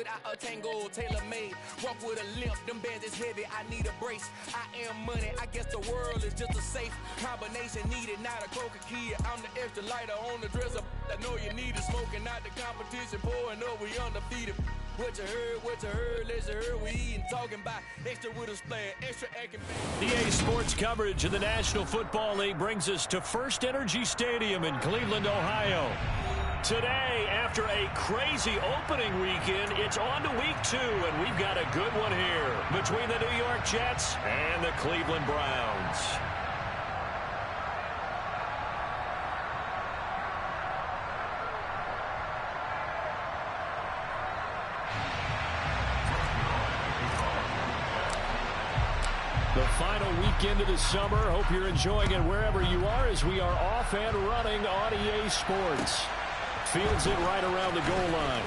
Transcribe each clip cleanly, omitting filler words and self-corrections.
without a tango, tailor-made. Walk with a limp, them bands is heavy, I need a brace. I am money, I guess the world is just a safe combination needed, not a coca key. I'm the extra lighter on the dresser. I know you need it, smoking out the competition, pouring up, we undefeated. What you heard, let's hear we eating, talking about extra with us playing, extra acting. EA Sports coverage of the National Football League brings us to First Energy Stadium in Cleveland, Ohio. Today, after a crazy opening weekend, it's on to week 2, and we've got a good one here between the New York Jets and the Cleveland Browns. The final weekend of the summer. Hope you're enjoying it wherever you are as we are off and running on EA Sports. Fields it right around the goal line.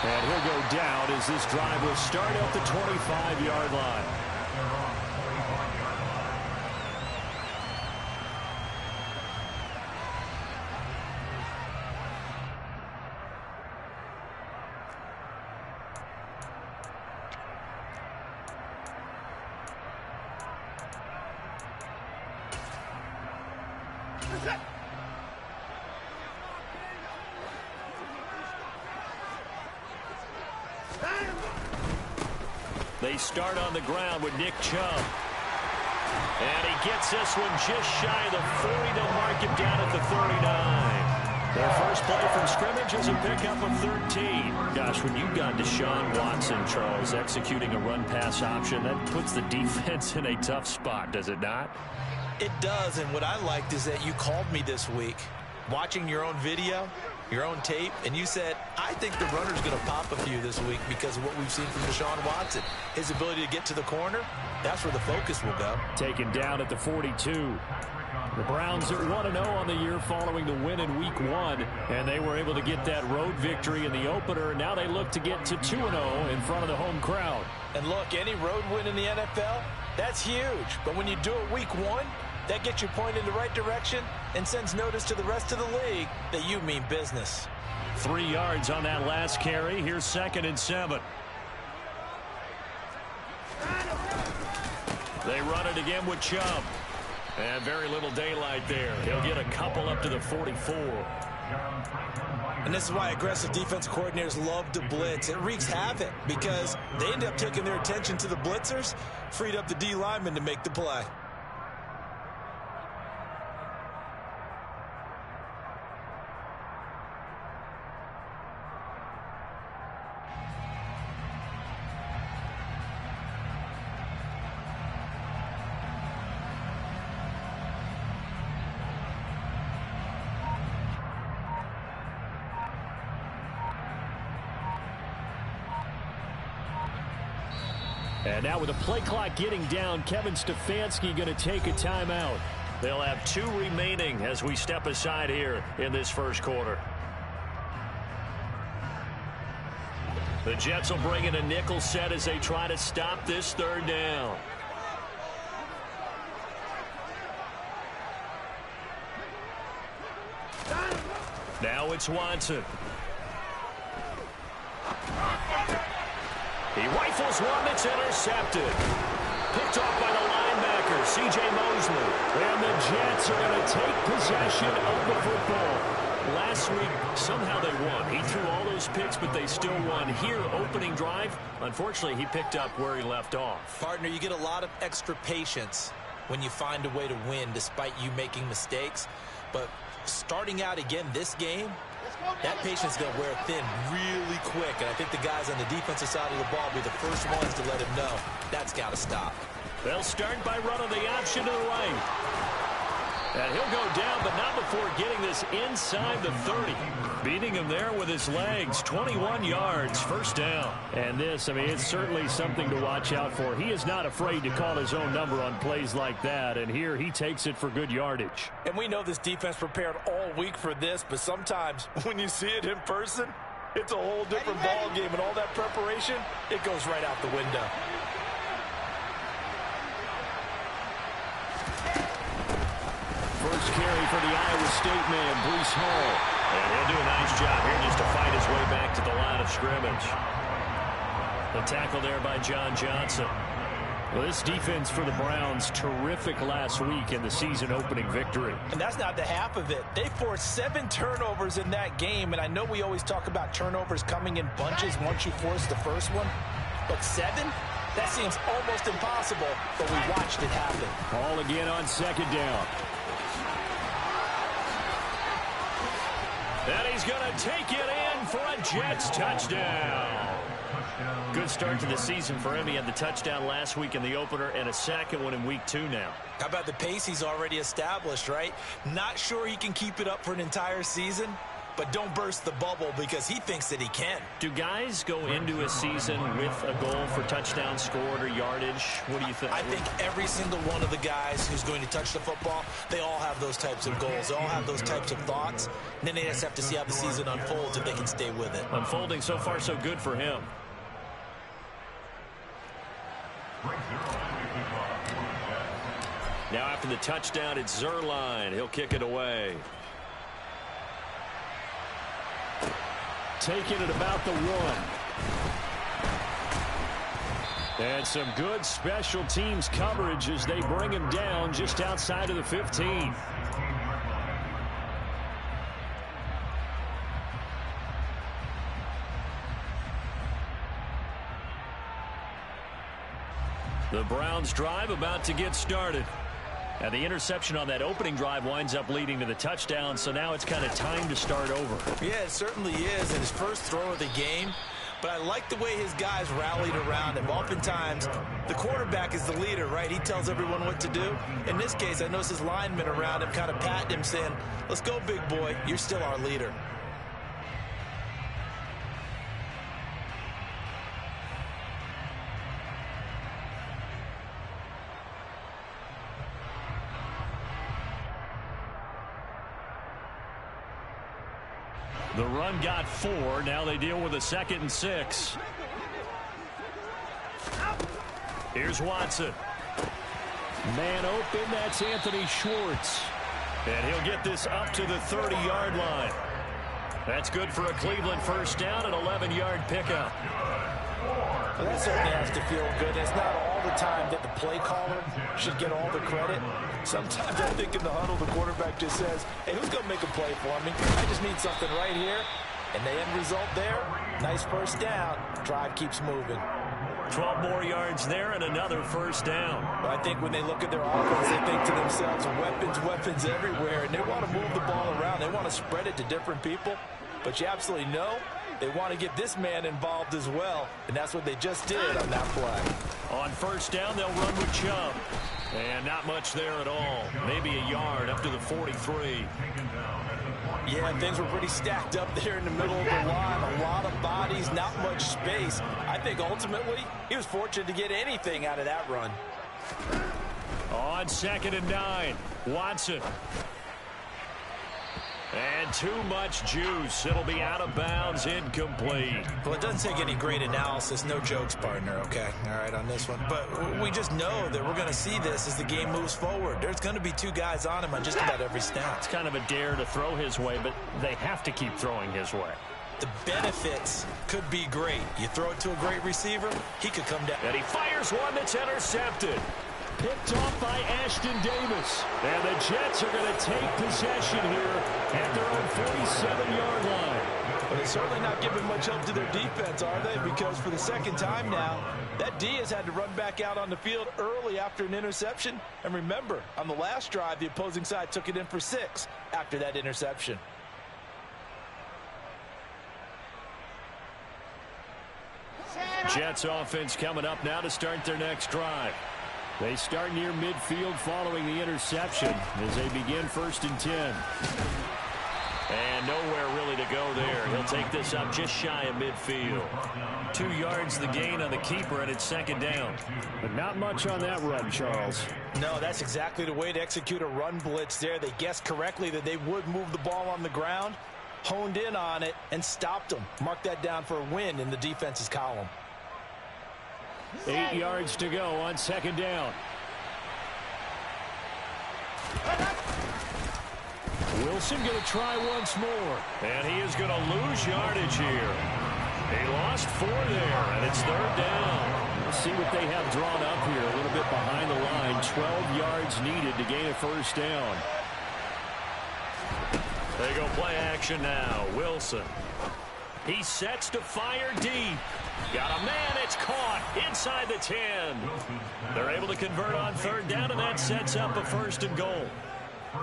And he'll go down as this drive will start at the 25-yard line. They start on the ground with Nick Chubb. And he gets this one just shy of the 40 to mark him down at the 39. Their first play from scrimmage is a pickup of 13. Gosh, when you've got Deshaun Watson, Charles, executing a run-pass option, that puts the defense in a tough spot, does it not? It does, and what I liked is that you called me this week, watching your own video, your own tape, and you said, I think the runner's going to pop a few this week because of what we've seen from Deshaun Watson. His ability to get to the corner, that's where the focus will go. Taken down at the 42. The Browns are 1-0 on the year following the win in Week 1, and they were able to get that road victory in the opener. Now they look to get to 2-0 in front of the home crowd. And look, any road win in the NFL, that's huge. But when you do it Week 1, that gets you pointed in the right direction and sends notice to the rest of the league that you mean business. 3 yards on that last carry. Here's 2nd and 7. They run it again with Chubb. And very little daylight there. He'll get a couple up to the 44. And this is why aggressive defense coordinators love to blitz. It wreaks havoc because they end up taking their attention to the blitzers, freed up the D lineman to make the play. And now with the play clock getting down, Kevin Stefanski going to take a timeout. They'll have 2 remaining as we step aside here in this first quarter. The Jets will bring in a nickel set as they try to stop this 3rd down. Now it's Watson. He rifles one that's intercepted. Picked off by the linebacker, C.J. Mosley. And the Jets are going to take possession of the football. Last week, somehow they won. He threw all those picks, but they still won. Here, opening drive, unfortunately, he picked up where he left off. Partner, you get a lot of extra patience when you find a way to win despite you making mistakes. But starting out again this game, that patience is going to wear thin really quick. And I think the guys on the defensive side of the ball will be the first ones to let him know that's got to stop. They'll start by running the option to the right. And he'll go down, but not before getting this inside the 30. Beating him there with his legs. 21 yards, 1st down. And this, I mean, it's certainly something to watch out for. He is not afraid to call his own number on plays like that. And here he takes it for good yardage. And we know this defense prepared all week for this, but sometimes when you see it in person, it's a whole different ball game. And all that preparation, it goes right out the window. First carry for the Iowa State man, Breece Hall. And he'll do a nice job here just to fight his way back to the line of of scrimmage. The tackle there by John Johnson. Well, this defense for the Browns, terrific last week in the season-opening victory. And that's not the half of it. They forced 7 turnovers in that game, and I know we always talk about turnovers coming in bunches once you force the first one, but 7? That seems almost impossible, but we watched it happen. Ball again on second down. And he's going to take it in for a Jets touchdown. Good start to the season for him. He had the touchdown last week in the opener and a second one in week 2 now. How about the pace he's already established, right? Not sure he can keep it up for an entire season, but don't burst the bubble because he thinks that he can. Do guys go into a season with a goal for touchdowns scored or yardage? What do you think? I think every single one of the guys who's going to touch the football, they all have those types of goals. They all have those types of thoughts. And then they just have to see how the season unfolds if they can stay with it. Unfolding so far so good for him. Now after the touchdown, it's Zuerlein. He'll kick it away. Taking it about the 1. And some good special teams coverage as they bring him down just outside of the 15. The Browns drive about to get started. And the interception on that opening drive winds up leading to the touchdown, so now it's kind of time to start over. Yeah, it certainly is in his first throw of the game. But I like the way his guys rallied around him. Oftentimes, the quarterback is the leader, right? He tells everyone what to do. In this case, I noticed his linemen around him kind of patting him, saying, let's go, big boy. You're still our leader. The run got 4. Now they deal with a 2nd and 6. Here's Watson. Man open. That's Anthony Schwartz. And he'll get this up to the 30-yard line. That's good for a Cleveland first down, an 11-yard pickup. Well, that certainly has to feel good. It's not all the time that the play caller should get all the credit. Sometimes I think in the huddle, the quarterback just says, hey, who's going to make a play for me? I just need something right here. And the end result there, nice first down. Drive keeps moving. 12 more yards there and another first down. But I think when they look at their offense, they think to themselves, weapons everywhere. And they want to move the ball around. They want to spread it to different people. But you absolutely know they want to get this man involved as well. And that's what they just did on that play. On first down, they'll run with Chubb. And not much there at all. Maybe a yard up to the 43. Yeah, things were pretty stacked up there in the middle of the line. A lot of bodies, not much space. I think ultimately he was fortunate to get anything out of that run. On 2nd and 9, Watson. And too much juice. It'll be out of bounds, incomplete. Well, it doesn't take any great analysis. No jokes, partner, okay? All right, on this one. But we just know that we're going to see this as the game moves forward. There's going to be 2 guys on him on just about every snap. It's kind of a dare to throw his way, but they have to keep throwing his way. The benefits could be great. You throw it to a great receiver, he could come down. And he fires one that's intercepted. Picked off by Ashton Davis. And the Jets are going to take possession here at their own 47-yard line. But they're certainly not giving much help to their defense, are they? Because for the second time now, that D has had to run back out on the field early after an interception. And remember, on the last drive, the opposing side took it in for 6 after that interception. Jets offense coming up now to start their next drive. They start near midfield following the interception as they begin 1st and 10. And nowhere really to go there. He'll take this up just shy of midfield. 2 yards the gain on the keeper, and it's 2nd down. But not much on that run, Charles. No, that's exactly the way to execute a run blitz there. They guessed correctly that they would move the ball on the ground, honed in on it, and stopped them. Mark that down for a win in the defense's column. 8 yards to go on 2nd down. Wilson going to try once more. And he is going to lose yardage here. He lost 4 there, and it's 3rd down. Let's see what they have drawn up here. A little bit behind the line. 12 yards needed to gain a 1st down. They go play action now. Wilson. He sets to fire deep. Got a man. It's caught inside the 10. They're able to convert on 3rd down, and that sets up a 1st and goal.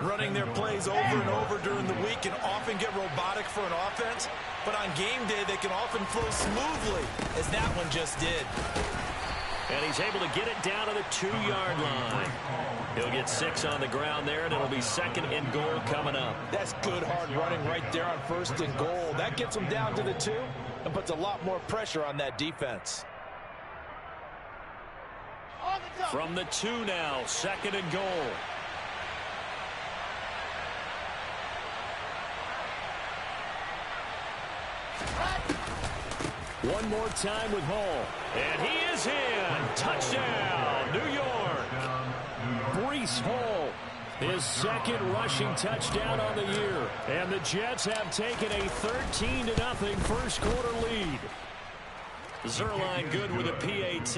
Running their plays over and over during the week can often get robotic for an offense, but on game day they can often flow smoothly, as that one just did. And he's able to get it down to the 2-yard line. He'll get 6 on the ground there, and it'll be 2nd and goal coming up. That's good hard running right there on 1st and goal. That gets them down to the 2 and puts a lot more pressure on that defense. From the 2 now, 2nd and goal. One more time with Hall. And he is in. Touchdown, New York. Breece Hall, his 2nd rushing touchdown on the year. And the Jets have taken a 13-0 1st quarter lead. Zuerlein good with a PAT.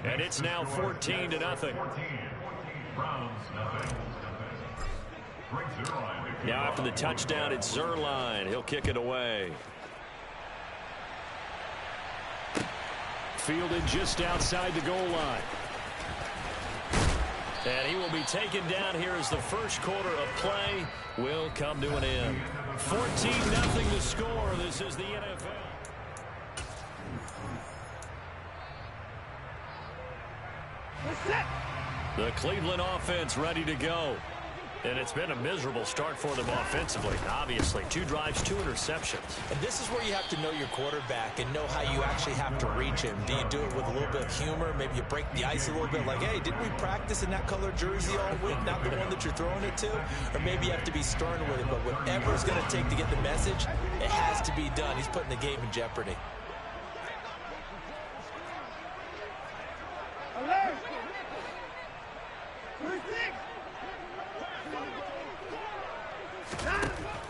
And it's now 14-0. Now after the touchdown, it's Zuerlein. He'll kick it away. Fielded just outside the goal line. And he will be taken down here as the 1st quarter of play will come to an end. 14-0 the score. This is the NFL. The Cleveland offense ready to go. And it's been a miserable start for them offensively. Obviously, 2 drives, 2 interceptions. And this is where you have to know your quarterback and know how you actually have to reach him. Do you do it with a little bit of humor? Maybe you break the ice a little bit like, hey, didn't we practice in that color jersey all week? Not the one that you're throwing it to? Or maybe you have to be stern with it. But whatever it's going to take to get the message, it has to be done. He's putting the game in jeopardy.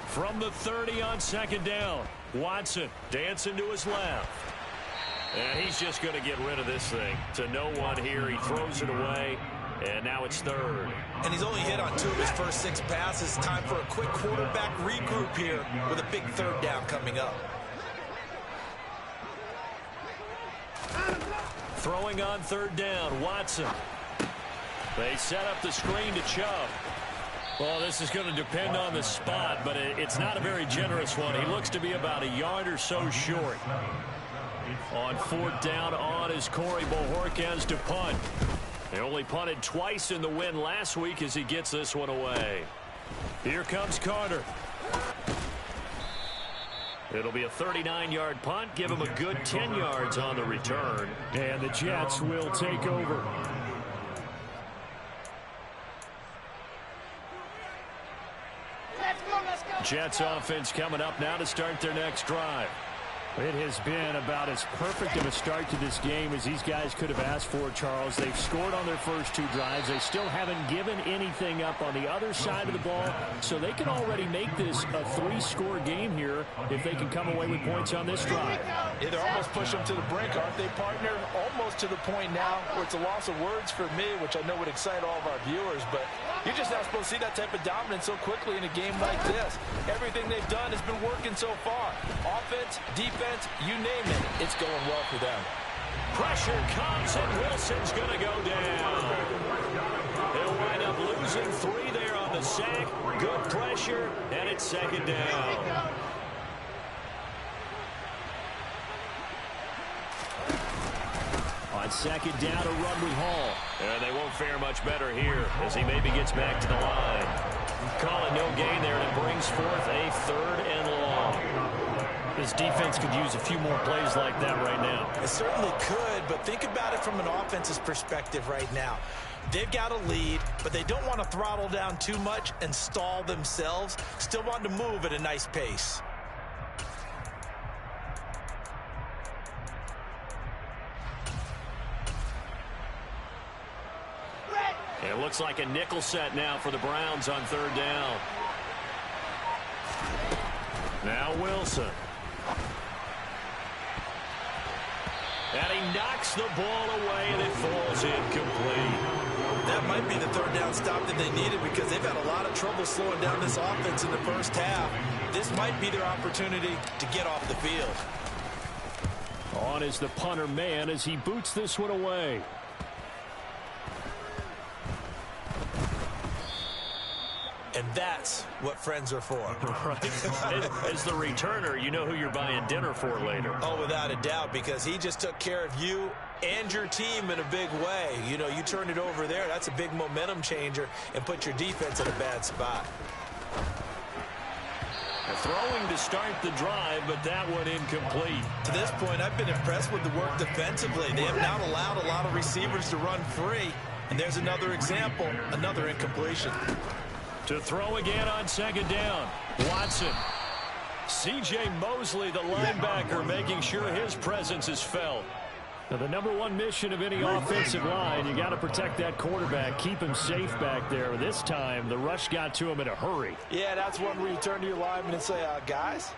From the 30 on 2nd down, Watson dancing to his left. And he's just going to get rid of this thing to no one here. He throws it away, and now it's 3rd. And he's only hit on 2 of his first 6 passes. Time for a quick quarterback regroup here with a big 3rd down coming up. Throwing on 3rd down, Watson. They set up the screen to Chubb. Well, this is going to depend on the spot, but it's not a very generous one. He looks to be about a yard or so short. On 4th down on is Corey Bojorquez to punt. They only punted twice in the win last week as he gets this one away. Here comes Carter. It'll be a 39-yard punt. Give him a good 10 yards on the return. And the Jets will take over. Jets offense coming up now to start their next drive. It has been about as perfect of a start to this game as these guys could have asked for, Charles. They've scored on their first 2 drives. They still haven't given anything up on the other side of the ball, so they can already make this a 3-score game here if they can come away with points on this drive. Yeah, they're almost pushing them to the brink, aren't they, partner? Almost to the point now where it's a loss of words for me, which I know would excite all of our viewers, but you're just not supposed to see that type of dominance so quickly in a game like this. Everything they've done has been working so far. Offense, defense, you name it, it's going well for them. Pressure comes, and Wilson's going to go down. They'll wind up losing 3 there on the sack. Good pressure, and it's 2nd down. On 2nd down, a run with Hall. And they won't fare much better here as he maybe gets back to the line. Calling no gain there, and it brings forth a 3rd and long. This defense could use a few more plays like that right now. It certainly could, but think about it from an offense's perspective right now. They've got a lead, but they don't want to throttle down too much and stall themselves. Still want to move at a nice pace. It looks like a nickel set now for the Browns on 3rd down. Now Wilson. And he knocks the ball away, and it falls incomplete. That might be the third down stop that they needed because they've had a lot of trouble slowing down this offense in the first half. This might be their opportunity to get off the field. On is the punter man as he boots this one away. And that's what friends are for. Right. As the returner, you know who you're buying dinner for later. Oh, without a doubt, because he just took care of you and your team in a big way. You know, you turn it over there, that's a big momentum changer and put your defense in a bad spot. Throwing to start the drive, but that one incomplete. To this point, I've been impressed with the work defensively. They have not allowed a lot of receivers to run free. And there's another example, another incompletion. To throw again on second down. Watson. C.J. Mosley, the linebacker, making sure his presence is felt. Now, the number one mission of any offensive line, you got to protect that quarterback, keep him safe back there. This time, the rush got to him in a hurry. Yeah, that's one where you turn to your lineman and say, guys,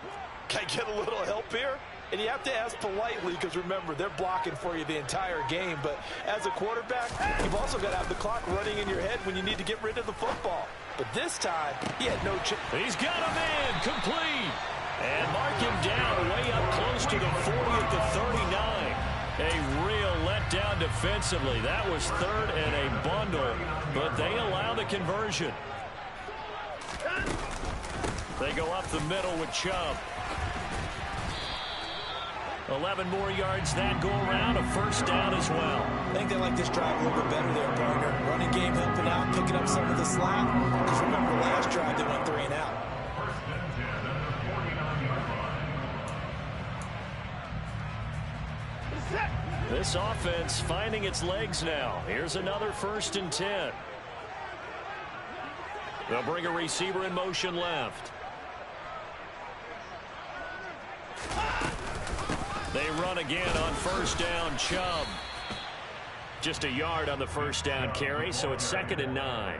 can I get a little help here? And you have to ask politely because, remember, they're blocking for you the entire game. But as a quarterback, you've also got to have the clock running in your head when you need to get rid of the football. But this time, he had no chance. He's got him in, complete. And mark him down way up close to the 40 at the 39. A real letdown defensively. That was third and a bundle, but they allow the conversion. They go up the middle with Chubb. 11 more yards that go around, a first down as well. I think they like this drive a little bit better there, partner. Running game helping out, picking up some of the slack. Because remember, last drive they went 3 and out. This offense finding its legs now. Here's another 1st and 10. They'll bring a receiver in motion left. They run again on first down. Chubb. Just a yard on the first down carry, so it's 2nd and 9.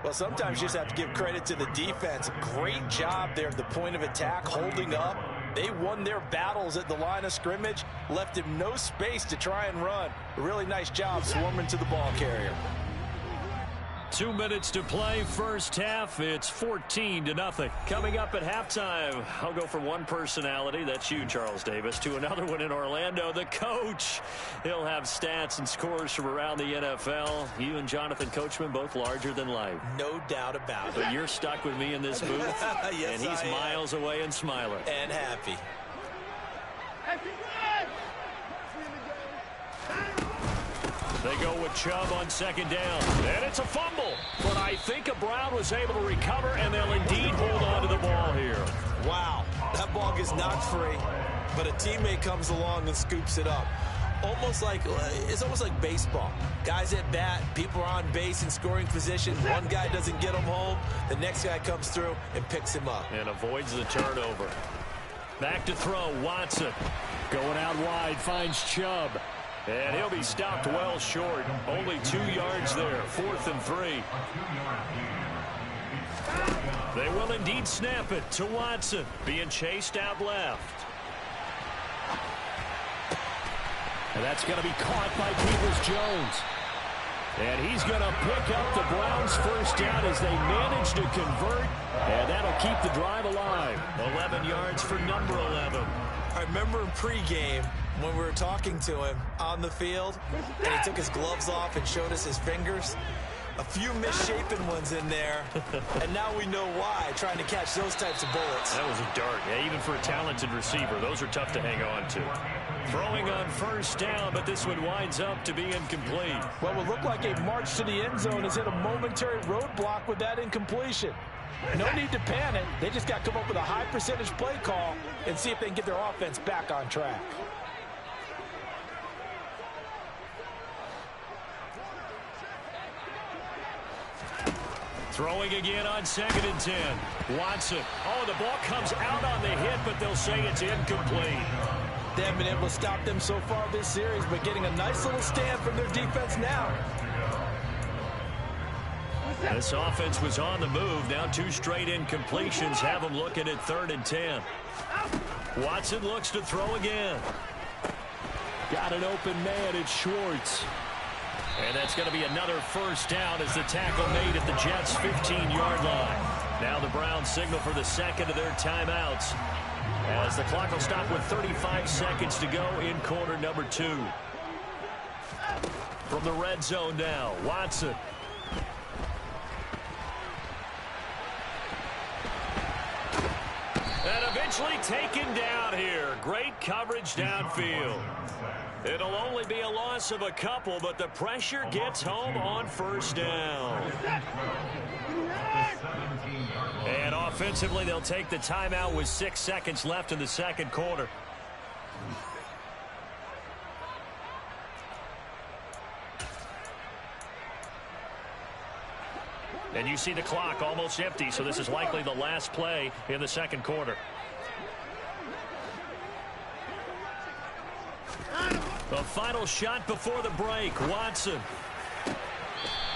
Well, sometimes you just have to give credit to the defense. Great job there at the point of attack, holding up. They won their battles at the line of scrimmage, left him no space to try and run. A really nice job swarming to the ball carrier. 2 minutes to play, first half. It's 14-0. Coming up at halftime, I'll go from one personality, that's you, Charles Davis, to another one in Orlando, the coach. He'll have stats and scores from around the NFL. You and Jonathan Coachman, both larger than life. No doubt about it. But you're stuck with me in this booth, yes, and he's miles away and smiling. And happy. They go with Chubb on second down. And it's a fumble. But I think Brown was able to recover, and they'll indeed hold on to the ball here. Wow. That ball gets knocked free, but a teammate comes along and scoops it up. It's almost like baseball. Guys at bat, people are on base in scoring position. One guy doesn't get him home. The next guy comes through and picks him up. And avoids the turnover. Back to throw, Watson. Going out wide, finds Chubb. And he'll be stopped well short. Only 2 yards there. 4th and 3. They will indeed snap it to Watson. Being chased out left. And that's going to be caught by Peoples-Jones. And he's going to pick up the Browns' first down as they manage to convert. And that'll keep the drive alive. 11 yards for number 11. I remember in pregame when we were talking to him on the field, and he took his gloves off and showed us his fingers. A few misshapen ones in there, and now we know why, trying to catch those types of bullets. That was a dart. Yeah, even for a talented receiver, those are tough to hang on to. Throwing on first down, but this one winds up to be incomplete. Well, it would look like a march to the end zone has hit a momentary roadblock with that incompletion. No need to panic. They just got to come up with a high percentage play call and see if they can get their offense back on track. Throwing again on 2nd and 10. Watson. Oh, the ball comes out on the hit, but they'll say it's incomplete. They haven't been able to stop them so far this series, but getting a nice little stand from their defense now. This offense was on the move. Now 2 straight incompletions have them looking at 3rd and 10. Watson looks to throw again. Got an open man. It's Schwartz. And that's going to be another first down as the tackle made at the Jets' 15-yard line. Now the Browns signal for the second of their timeouts, as the clock will stop with 35 seconds to go in quarter number 2. From the red zone now, Watson. And eventually taken down here. Great coverage downfield. It'll only be a loss of a couple, but the pressure gets home on first down. And offensively, they'll take the timeout with 6 seconds left in the second quarter. And you see the clock almost empty, so this is likely the last play in the second quarter. The final shot before the break, Watson.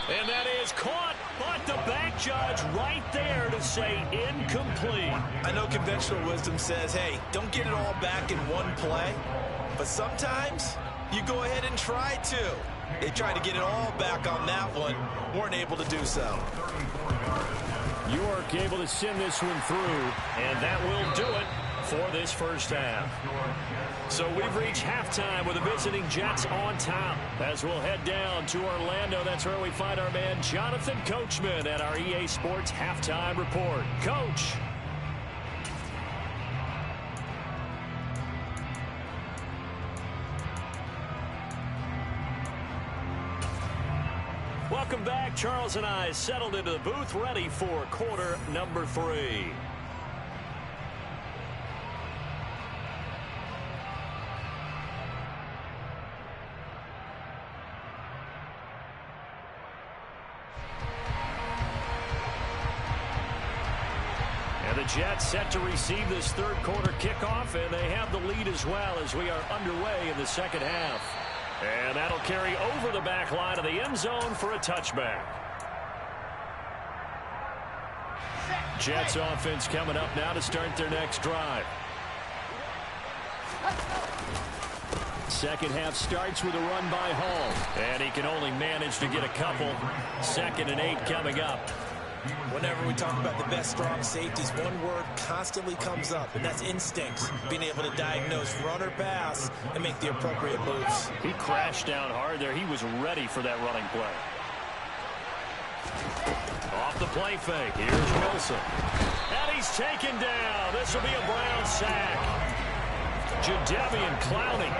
And that is caught, but the back judge right there to say incomplete. I know conventional wisdom says, hey, don't get it all back in one play. But sometimes you go ahead and try to. They tried to get it all back on that one. Weren't able to do so. York able to send this one through. And that will do it for this first half. So we've reached halftime with the visiting Jets on top. As we'll head down to Orlando, that's where we find our man Jonathan Coachman at our EA Sports Halftime Report. Coach. Welcome back. Charles and I settled into the booth, ready for quarter number 3. And the Jets set to receive this third quarter kickoff, and they have the lead as well as we are underway in the second half. And that'll carry over the back line of the end zone for a touchback. Jets offense coming up now to start their next drive. Second half starts with a run by Hall. And he can only manage to get a couple. 2nd and 8 coming up. Whenever we talk about the best strong safeties, one word constantly comes up, and that's instincts. Being able to diagnose run or pass and make the appropriate moves. He crashed down hard there. He was ready for that running play. Off the play fake. Here's Wilson. And he's taken down. This will be a Brown sack. Jadeveon Clowney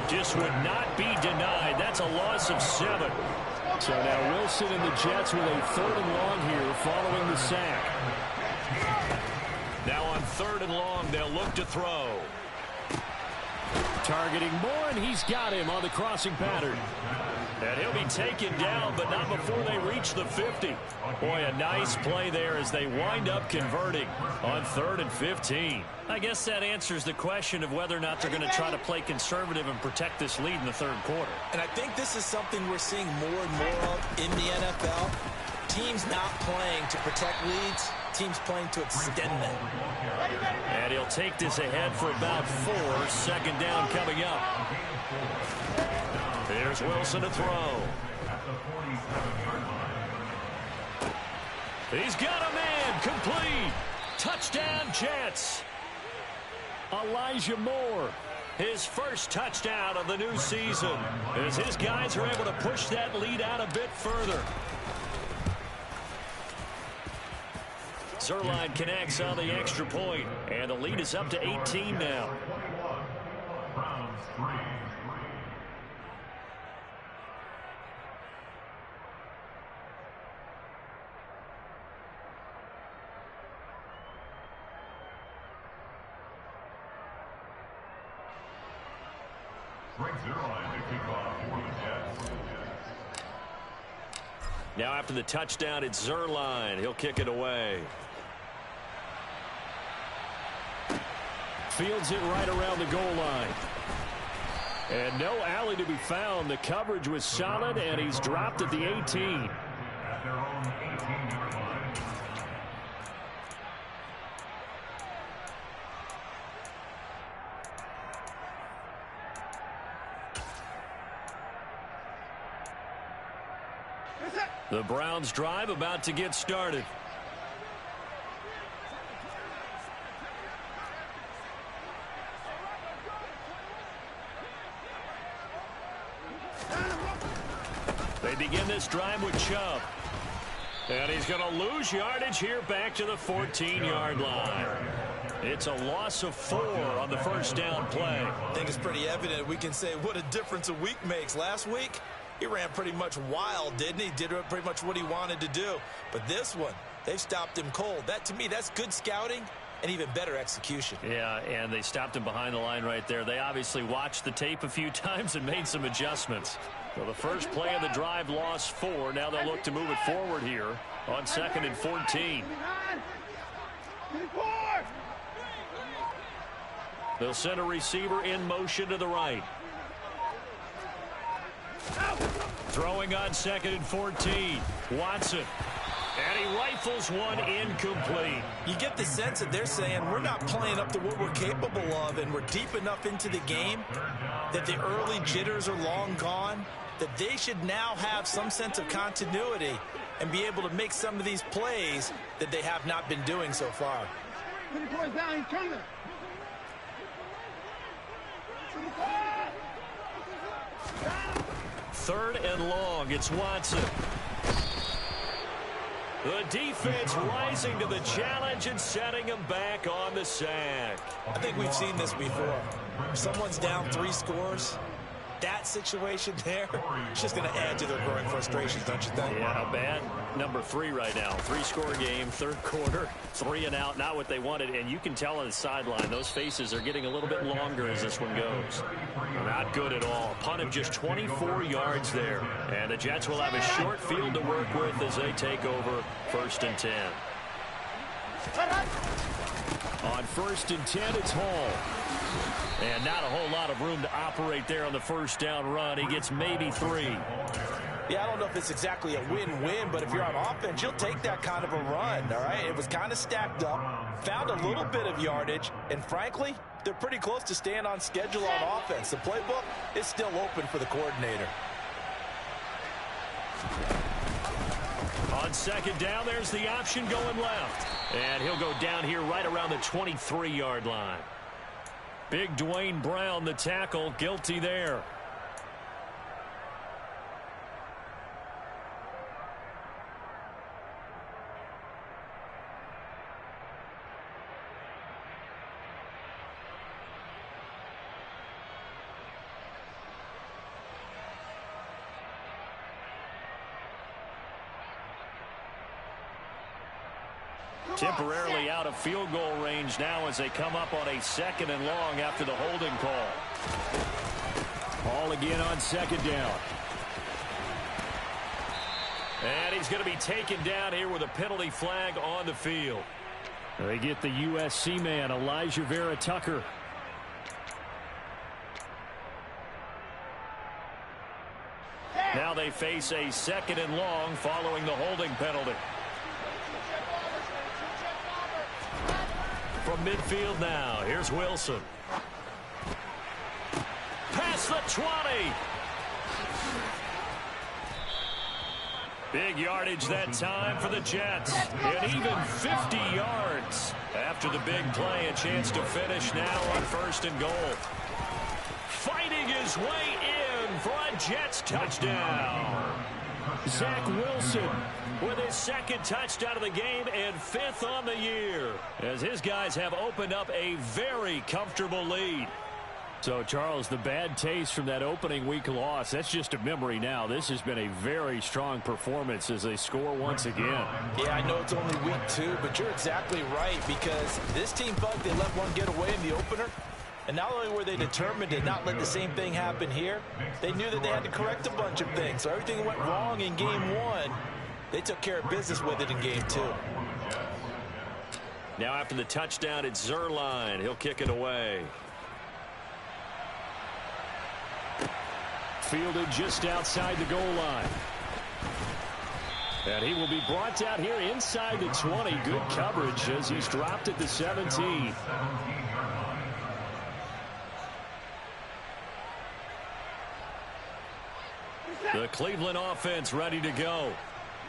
just would not be denied. That's a loss of 7. So now Wilson and the Jets with a 3rd and long here following the sack. Now on 3rd and long, they'll look to throw. Targeting Moore, and he's got him on the crossing pattern. And he'll be taken down, but not before they reach the 50. Boy, a nice play there as they wind up converting on 3rd and 15. I guess that answers the question of whether or not they're going to try to play conservative and protect this lead in the 3rd quarter. And I think this is something we're seeing more and more of in the NFL. Teams not playing to protect leads, teams playing to extend them. And he'll take this ahead for about 4. 2nd down coming up. There's Wilson to throw. He's got a man. Complete. Touchdown, Jets. Elijah Moore. His first touchdown of the new season as his guys are able to push that lead out a bit further. Zuerlein connects on the extra point, and the lead is up to 18 now. Now after the touchdown, it's Zuerlein. He'll kick it away. Fields it right around the goal line. And no alley to be found. The coverage was solid, and he's dropped at the 18. The Browns drive about to get started. They begin this drive with Chubb. And he's going to lose yardage here back to the 14-yard line. It's a loss of 4 on the first down play. I think it's pretty evident. We can say what a difference a week makes. Last week, he ran pretty much wild, didn't he? Did pretty much what he wanted to do. But this one, they've stopped him cold. That, to me, that's good scouting and even better execution. Yeah, and they stopped him behind the line right there. They obviously watched the tape a few times and made some adjustments. So the first play of the drive lost 4. Now they'll look to move it forward here on 2nd and 14. They'll send a receiver in motion to the right. Throwing on 2nd and 14. Watson. And he rifles one incomplete. You get the sense that they're saying we're not playing up to what we're capable of, and we're deep enough into the game that the early jitters are long gone, that they should now have some sense of continuity and be able to make some of these plays that they have not been doing so far. Third and long. It's Watson. The defense rising to the challenge and setting him back on the sack. I think we've seen this before. If someone's down 3 scores, that situation there, it's just going to add to their growing frustrations, don't you think? Yeah, a bad number 3 right now. 3-score game, third quarter, 3 and out, not what they wanted. And you can tell on the sideline, those faces are getting a little bit longer as this one goes. Not good at all. Punt of just 24 yards there. And the Jets will have a short field to work with as they take over 1st and 10. On 1st and 10, it's Hall. And not a whole lot of room to operate there on the first down run. He gets maybe 3. Yeah, I don't know if it's exactly a win-win, but if you're on offense, you'll take that kind of a run, all right? It was kind of stacked up, found a little bit of yardage, and frankly, they're pretty close to staying on schedule on offense. The playbook is still open for the coordinator. On 2nd down, there's the option going left. And he'll go down here right around the 23-yard line. Big Dwayne Brown, the tackle, guilty there. Temporarily out of field goal range now as they come up on a 2nd and long after the holding call. Ball again on 2nd down. And he's going to be taken down here with a penalty flag on the field. They get the USC man, Elijah Vera Tucker. Now they face a 2nd and long following the holding penalty. From midfield now, here's Wilson. Past the 20. Big yardage that time for the Jets. And even 50 yards. After the big play, a chance to finish now on 1st and goal. Fighting his way in for a Jets touchdown. Zach Wilson with his 2nd touchdown of the game and 5th on the year, as his guys have opened up a very comfortable lead. So, Charles, the bad taste from that opening week loss, that's just a memory now. This has been a very strong performance as they score once again. Yeah, I know it's only week 2, but you're exactly right, because this team thought they let one get away in the opener. And not only were they determined to not let the same thing happen here, they knew that they had to correct a bunch of things. So everything that went wrong in game 1, they took care of business with it in game 2. Now after the touchdown, it's Zuerlein. He'll kick it away. Fielded just outside the goal line. And he will be brought down here inside the 20. Good coverage as he's dropped at the 17. The Cleveland offense ready to go.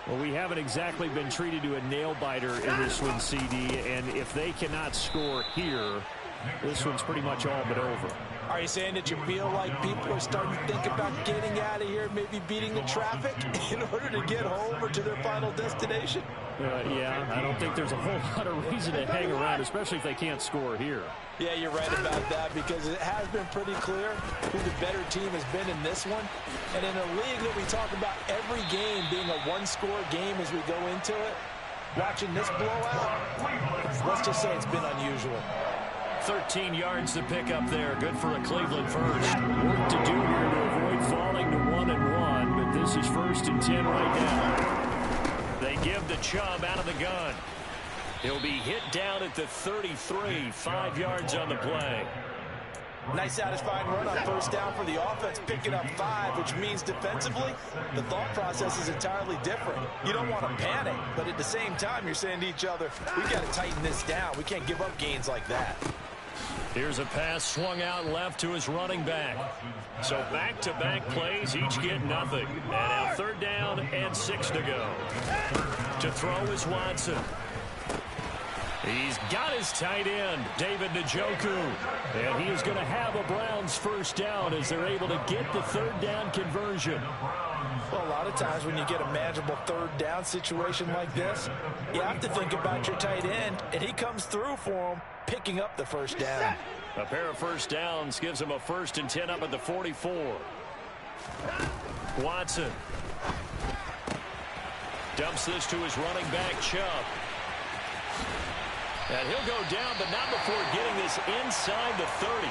Well, we haven't exactly been treated to a nail-biter in this one, CD, and if they cannot score here, this one's pretty much all but over. Are you saying that you feel like people are starting to think about getting out of here, maybe beating the traffic in order to get home or to their final destination? Yeah, I don't think there's a whole lot of reason to hang around, especially if they can't score here. Yeah, you're right about that, because it has been pretty clear who the better team has been in this one. And in a league that we talk about every game being a one-score game as we go into it, watching this blowout, let's just say it's been unusual. 13 yards to pick up there. Good for a Cleveland first. Work to do here to avoid falling to 1-1, but this is 1st and 10 right now. They give to Chubb out of the gun. He'll be hit down at the 33, 5 yards on the play. Nice satisfying run on first down for the offense, picking up 5, which means defensively, the thought process is entirely different. You don't want to panic, but at the same time, you're saying to each other, we've got to tighten this down. We can't give up gains like that. Here's a pass swung out left to his running back. So back-to-back plays, each get nothing. And now 3rd down and 6 to go. To throw is Watson. He's got his tight end, David Njoku. And he is going to have a Browns first down as they're able to get the 3rd down conversion. Well, a lot of times when you get a manageable 3rd down situation like this, you have to think about your tight end, and he comes through for him, picking up the first down. A pair of first downs gives him a 1st and 10 up at the 44. Watson dumps this to his running back, Chubb. And he'll go down, but not before getting this inside the 30.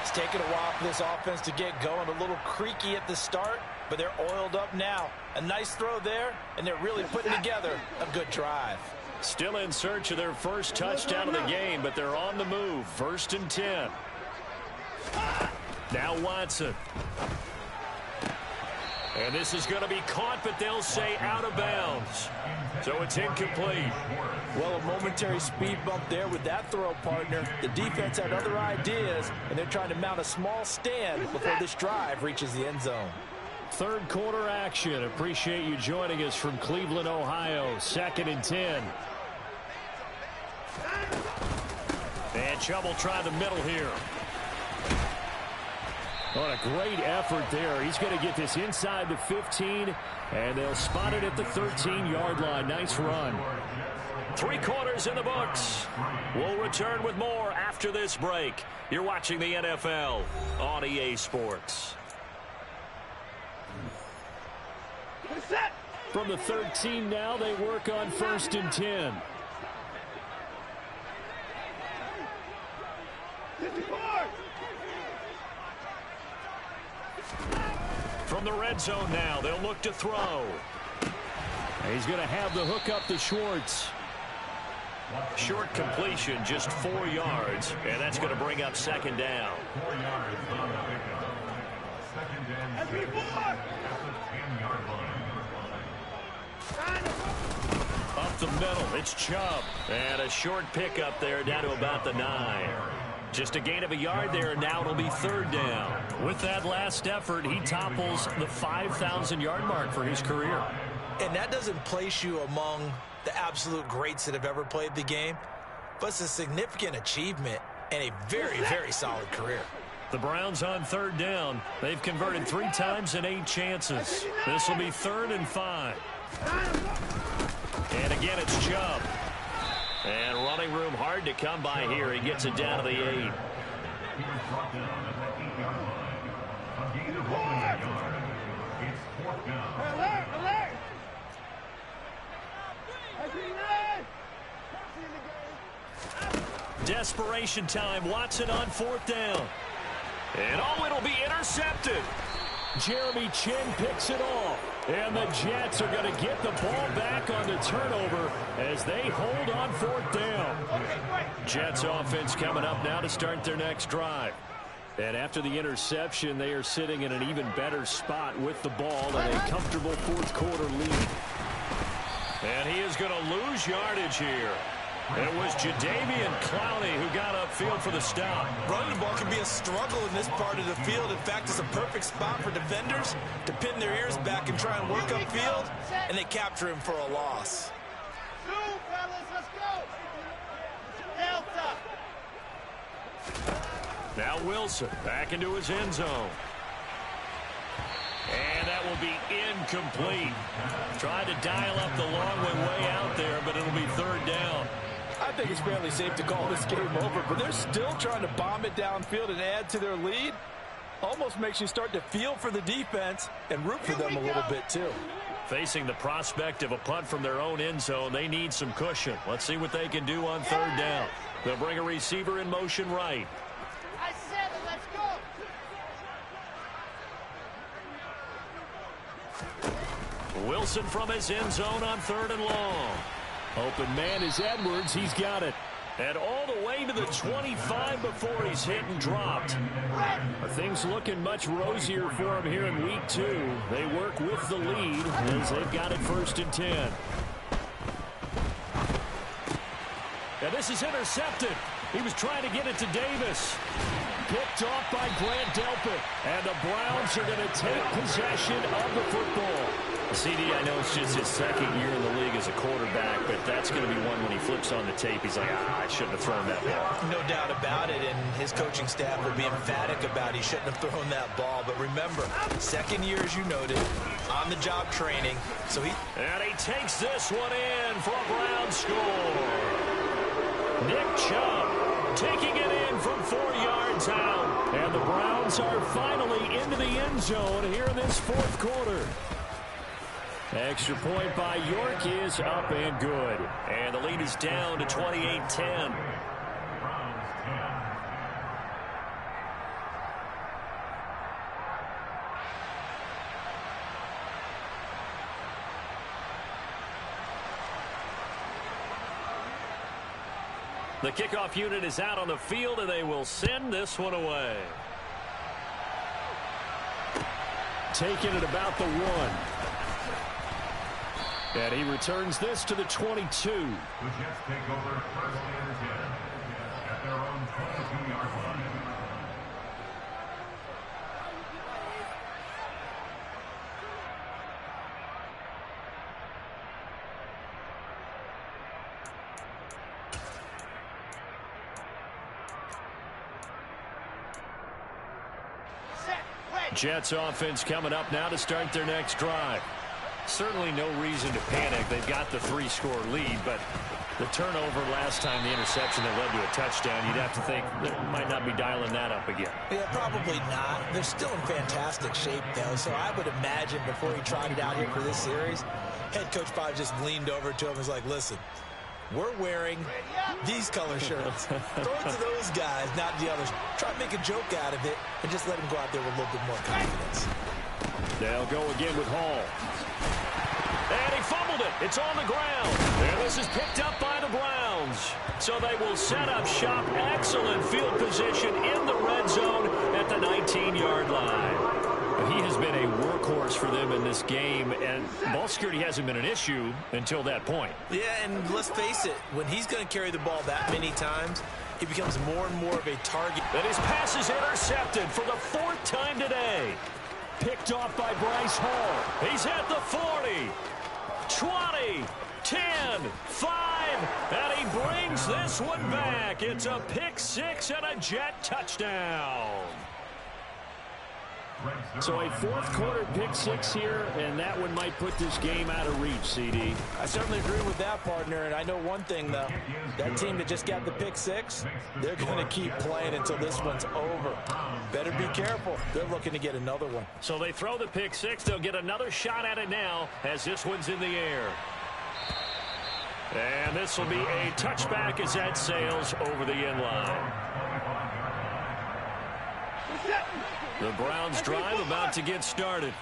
It's taken a while for this offense to get going. A little creaky at the start, but they're oiled up now. A nice throw there, and they're really putting together a good drive. Still in search of their first touchdown of the game, but they're on the move. 1st and 10. Now Watson. And this is going to be caught, but they'll say out of bounds. So it's incomplete. Well, a momentary speed bump there with that throw, partner. The defense had other ideas, and they're trying to mount a small stand before this drive reaches the end zone. 3rd quarter action. Appreciate you joining us from Cleveland, Ohio. 2nd and 10. And Chubb will try the middle here. What a great effort there. He's going to get this inside the 15, and they'll spot it at the 13-yard line. Nice run. 3 quarters in the books. We'll return with more after this break. You're watching the NFL on EA Sports. From the 13 now, they work on 1st and 10. From the red zone now, they'll look to throw. He's going to have the hook up to Schwartz. Short completion, just 4 yards, and that's going to bring up 2nd down. Up the middle, it's Chubb. And a short pickup there down to about the 9. Just a gain of a yard there, and now it'll be 3rd down. With that last effort, he topples the 5,000-yard mark for his career. And that doesn't place you among the absolute greats that have ever played the game, but it's a significant achievement and a very, very solid career. The Browns on 3rd down. They've converted 3 times in 8 chances. This will be 3rd and 5. And again, it's Chubb. And running room hard to come by here. He gets it down to the 8. Desperation time. Watson on 4th down. And it'll be intercepted. Jeremy Chin picks it off. And the Jets are going to get the ball back on the turnover as they hold on 4th down. Jets offense coming up now to start their next drive. And after the interception, they are sitting in an even better spot with the ball and a comfortable 4th quarter lead. And he is going to lose yardage here. It was Jadeveon Clowney who got upfield for the stop. Running the ball can be a struggle in this part of the field. In fact, it's a perfect spot for defenders to pin their ears back and try and work upfield, and they capture him for a loss. Now Wilson back into his end zone. And that will be incomplete. Tried to dial up the long way out there, but it'll be third down. I think it's fairly safe to call this game over, but they're still trying to bomb it downfield and add to their lead. Almost makes you start to feel for the defense and root for them a little bit too. Facing the prospect of a punt from their own end zone, they need some cushion. Let's see what they can do on third down. They'll bring a receiver in motion right. Let's go. Wilson from his end zone on third and long. Open man is Edwards. He's got it. And all the way to the 25 before he's hit and dropped. Are things looking much rosier for him here in week 2? They work with the lead as they've got it 1st and 10. And this is intercepted. He was trying to get it to Davis. Picked off by Grant Delpit. And the Browns are going to take possession of the football. CD, I know it's just his second year in the league as a quarterback, but that's going to be one when he flips on the tape. He's like, I shouldn't have thrown that ball. No doubt about it, and his coaching staff will be emphatic about he shouldn't have thrown that ball. But remember, second year, as you noted, on-the-job training. So And he takes this one in for a Browns score. Nick Chubb taking it in from 4 yards out. And the Browns are finally into the end zone here in this 4th quarter. Extra point by York is up and good. And the lead is down to 28-10. The kickoff unit is out on the field, and they will send this one away. Taking it about the 1. And he returns this to the 22. The Jets take over 1st and 10 at their own 22-yard line. Jets offense coming up now to start their next drive. Certainly no reason to panic. They've got the 3-score lead, but the turnover last time, the interception that led to a touchdown, you'd have to think they might not be dialing that up again. Yeah, probably not. They're still in fantastic shape, though, so I would imagine before he tried it out here for this series, head coach probably just leaned over to him and was like, listen, we're wearing these color shirts. Throw it to those guys, not the others. Try to make a joke out of it and just let him go out there with a little bit more confidence. They'll go again with Hall. And he fumbled it. It's on the ground. And this is picked up by the Browns. So they will set up shop. Excellent field position in the red zone at the 19-yard line. He has been a workhorse for them in this game, and ball security hasn't been an issue until that point. Yeah, and let's face it, when he's going to carry the ball that many times, he becomes more and more of a target. And his pass is intercepted for the 4th time today. Picked off by Bryce Hall. He's at the 40, 20, 10, 5, and he brings this one back. It's a pick 6 and a Jet touchdown. So a 4th quarter pick 6 here, and that one might put this game out of reach, CD. I certainly agree with that, partner, and I know one thing, though. That team that just got the pick 6, they're going to keep playing until this one's over. Better be careful. They're looking to get another one. So they throw the pick 6. They'll get another shot at it now as this one's in the air. And this will be a touchback as that sails over the end line. The Browns drive about to get started.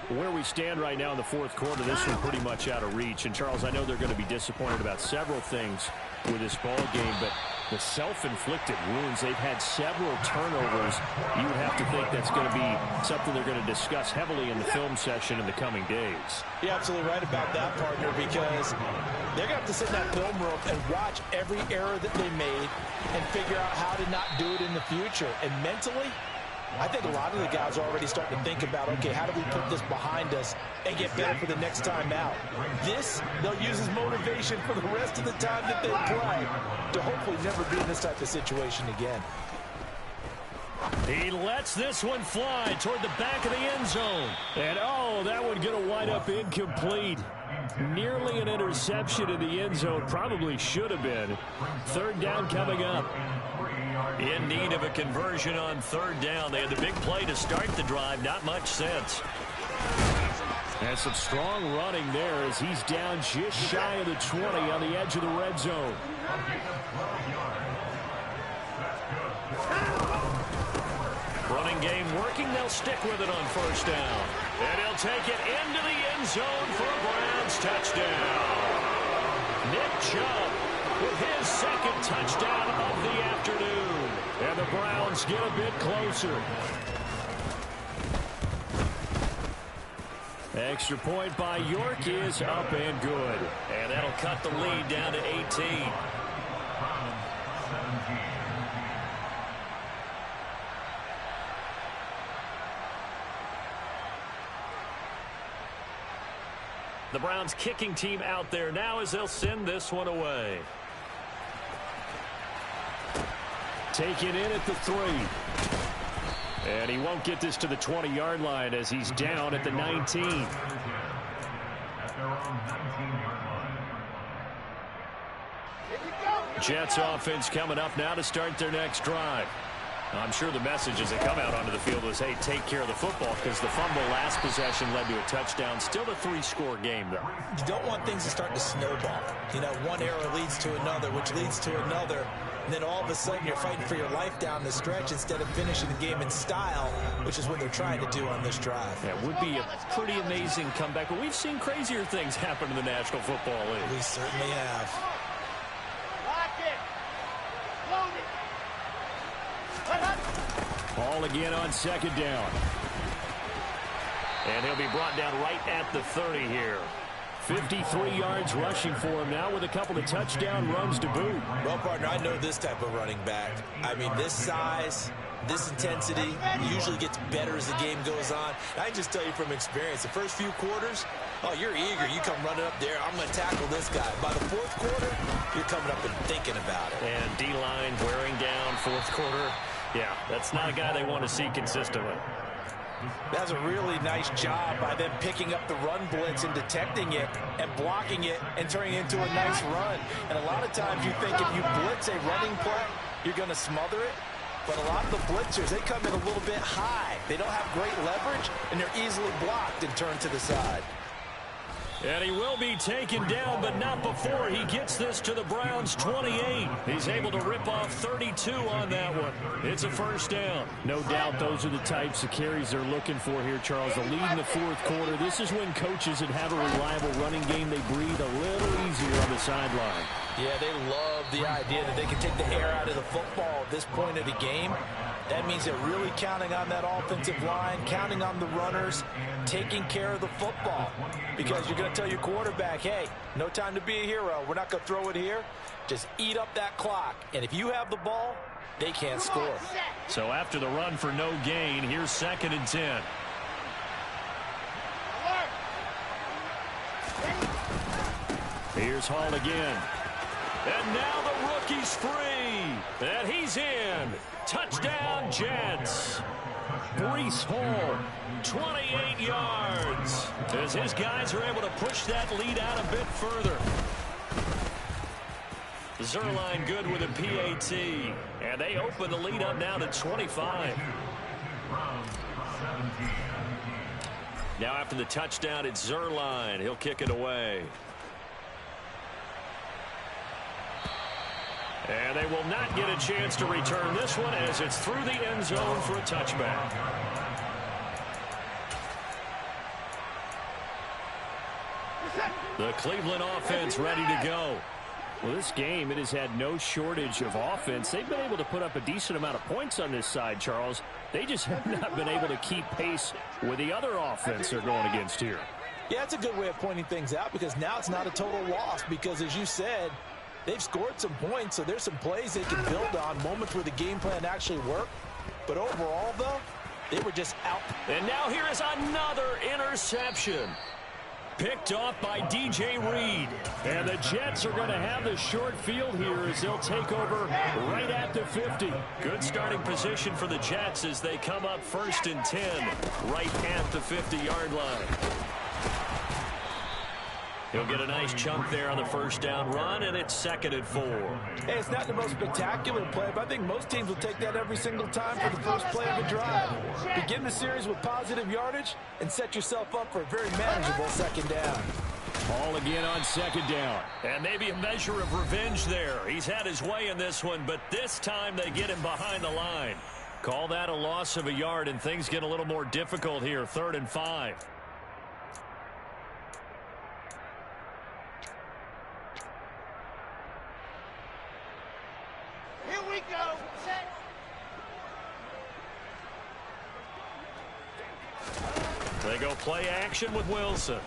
Where we stand right now in the 4th quarter, this one pretty much out of reach. And, Charles, I know they're going to be disappointed about several things with this ball game, but The self-inflicted wounds, they've had several turnovers. You would have to think that's going to be something they're going to discuss heavily in the film session in the coming days. You're absolutely right about that, partner, because they're going to have to sit in that film room and watch every error that they made and figure out how to not do it in the future. And mentally, I think a lot of the guys are already starting to think about, okay, how do we put this behind us and get better for the next time out? This, they'll use as motivation for the rest of the time that they play to hopefully never be in this type of situation again. He lets this one fly toward the back of the end zone. And, oh, that one going to wind up incomplete. Nearly an interception in the end zone. Probably should have been. Third down coming up. In need of a conversion on third down. They had the big play to start the drive. Not much sense. And some strong running there as he's down just shy of the 20 on the edge of the red zone. Running game working. They'll stick with it on first down. And he'll take it into the end zone for a Browns touchdown. Nick Chubb with his second touchdown of the afternoon. And the Browns get a bit closer. Extra point by York is up and good. And that'll cut the lead down to 18. The Browns kicking team out there now as they'll send this one away. Taken in at the 3. And he won't get this to the 20-yard line as he's down at the 19. Jets offense coming up now to start their next drive. I'm sure the message as they come out onto the field was, hey, take care of the football, because the fumble last possession led to a touchdown. Still a 3-score game, though. You don't want things to start to snowball. You know, one error leads to another, which leads to another. And then all of a sudden you're fighting for your life down the stretch instead of finishing the game in style, which is what they're trying to do on this drive. Yeah, it would be a pretty amazing comeback, but we've seen crazier things happen in the National Football League. We certainly have. Lock it. Load it. Ball again on second down. And he'll be brought down right at the 30 here. 53 yards rushing for him now with a couple of touchdown runs to boot. Well, partner, I know this type of running back. I mean, this size, this intensity usually gets better as the game goes on. I can just tell you from experience, the first few quarters, oh, you're eager. You come running up there, I'm going to tackle this guy. By the fourth quarter, you're coming up and thinking about it. And D-line wearing down fourth quarter. Yeah, that's not a guy they want to see consistently. That's a really nice job by them picking up the run blitz and detecting it and blocking it and turning it into a nice run. And a lot of times you think if you blitz a running play, you're going to smother it. But a lot of the blitzers, they come in a little bit high. They don't have great leverage, and they're easily blocked and turned to the side. And he will be taken down, but not before he gets this to the Browns' 28. He's able to rip off 32 on that one. It's a first down. No doubt those are the types of carries they're looking for here, Charles. The lead in the fourth quarter. This is when coaches that have a reliable running game, they breathe a little easier on the sideline. Yeah, they love the idea that they can take the air out of the football at this point of the game. That means they're really counting on that offensive line, counting on the runners, taking care of the football. Because you're going to tell your quarterback, hey, no time to be a hero. We're not going to throw it here. Just eat up that clock. And if you have the ball, they can't score. So after the run for no gain, here's 2nd and 10. Here's Hall again. And now the rookie's free. And he's in. Touchdown, Jets. Breece Hall, 28 yards. As his guys are able to push that lead out a bit further. Zuerlein good with a PAT. And they open the lead up now to 25. Now after the touchdown, it's Zuerlein. He'll kick it away. And they will not get a chance to return this one as it's through the end zone for a touchback. The Cleveland offense ready to go. Well, this game, it has had no shortage of offense. They've been able to put up a decent amount of points on this side, Charles. They just have not been able to keep pace with the other offense they're going against here. Yeah, it's a good way of pointing things out because now it's not a total loss because, as you said, they've scored some points, so there's some plays they can build on, moments where the game plan actually worked. But overall, though, they were just out. And now here is another interception. Picked off by DJ Reed. And the Jets are going to have the short field here as they'll take over right at the 50. Good starting position for the Jets as they come up 1st and 10 right at the 50-yard line. He'll get a nice chunk there on the first down run, and it's 2nd and 4. Hey, it's not the most spectacular play, but I think most teams will take that every single time for the first play of a drive. Begin the series with positive yardage and set yourself up for a very manageable 2nd down. Ball again on 2nd down. And maybe a measure of revenge there. He's had his way in this one, but this time they get him behind the line. Call that a loss of a yard, and things get a little more difficult here. 3rd and 5. Here we go. Set. They go play action with Wilson.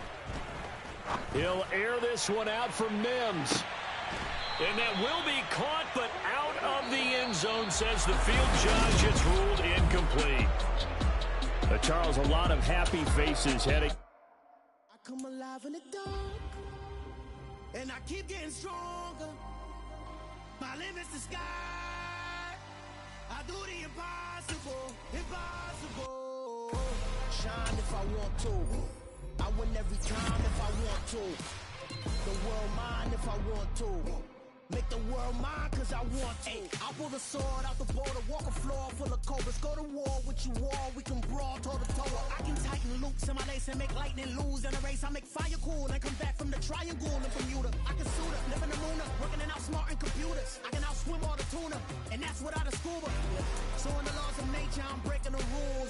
He'll air this one out for Mims. And that will be caught, but out of the end zone, says the field judge. It's ruled incomplete. Charles, a lot of happy faces heading. I come alive in the dark, and I keep getting stronger. My limit's the sky. I do the impossible, impossible. Shine if I want to. I win every time if I want to. The world mine if I want to. Make the world mine cause I want to. I pull the sword out the border, walk a floor full of cobras. Go to war with you all, we can brawl toe to toe. I can tighten loops in my lace and make lightning lose in a race. I make fire cool and come back from the triangle in Bermuda. I can suit up, live in the moon, working and outsmarting computers. I can outswim all the tuna, and that's without a scuba. So in the laws of nature, I'm breaking the rules.